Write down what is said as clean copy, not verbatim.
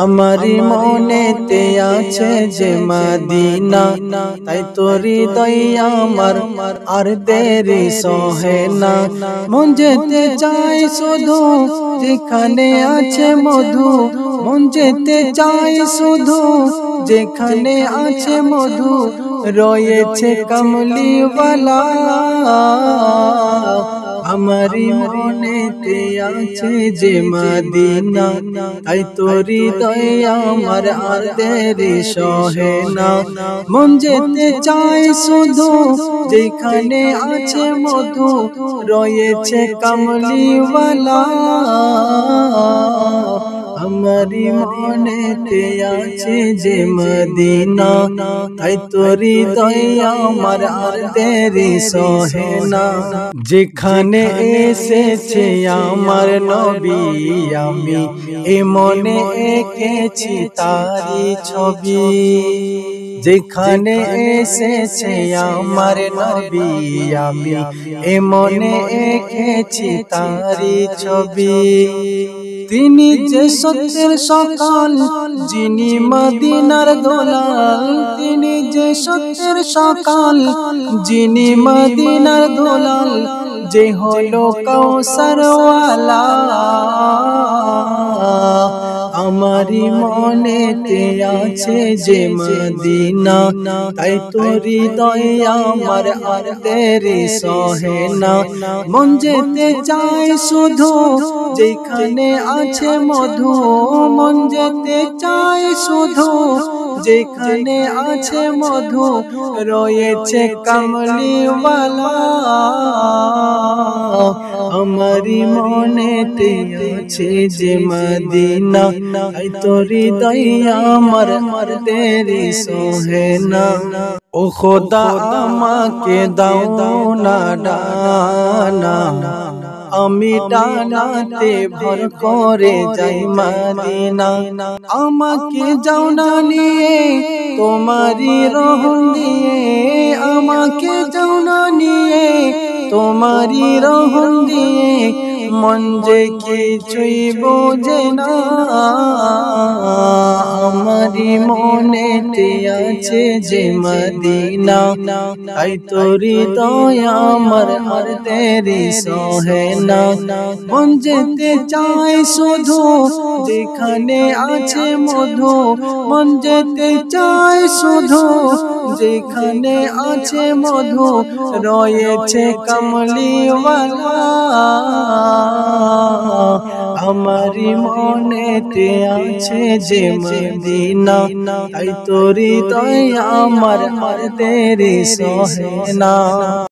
আমারি মনেতে আছে যে মদিনা, তাই তোর হৃদয় আমার আর দেরি সহে না। মন যেতে চাই শুধু যেখানে আছে মধু, মন যেতে চাই শুধু যেখানে আছে মধু, রয়েছে কামলিওয়ালা। আমারি মনেতে আছে যে মদিনা, তাই তোর হৃদয় আমার আর দেরি সহে না। মন যেতে চাই শুধু যেখানে আছে মধু, রয়েছে কামলিওয়ালা। আমারি মনেতে আছে যে মদিনা, তাই তোর হৃদয় আমার আর দেরি সহে না। যেখানে এসেছে আমার নবী, আমি এ মনে এঁকেছি তারি ছবি। যেখানে এসেছে আমার নবী, আমি এ মনে এঁকেছি তারি ছবি। তিনি যে সত্যের সকাল, যিনি মদিনার দোলাল, তিনি যে সত্যের সকাল, যিনি মদিনার দোলাল, যে হলো কাউসারওয়ালা। আমারি মনেতে আছে যে মদিনা, তাই তোর হৃদয় আমার আর দেরি সহে না। মন যেতে চাই শুধু যেখানে আছে মধু, মন যেতে চাই শুধু যেখানে আছে মধু, রয়েছে কামলিওয়ালা। আমারি মনেতে আছে যে মদিনা, তাই তোর হৃদয় আমার আর দেরি সহে না। ও খোদা আমাকে দাও না ডানা, আমি ডানাতে ভর করে যাই মদিনা। আমাকে যাও না নিয়ে তোমারি রহম দিয়ে, আমাকে যাও না নিয়ে তোমারি রহম দিয়ে, মন যে কিছুই বোঝে না। আমারি মনেতে আছে যে মদিনা, তাই তোর হৃদয় আমার আর দেরি সহে না। মন যেতে চাই শুধু যেখানে আছে মধু, মন যেতে চাই শুধু যেখানে আছে মধু, রয়েছে কামলিওয়ালা। আমারি মনেতে আছে যে মদিনা, তাই তোর হৃদয় আমার আর দেরি সহে না।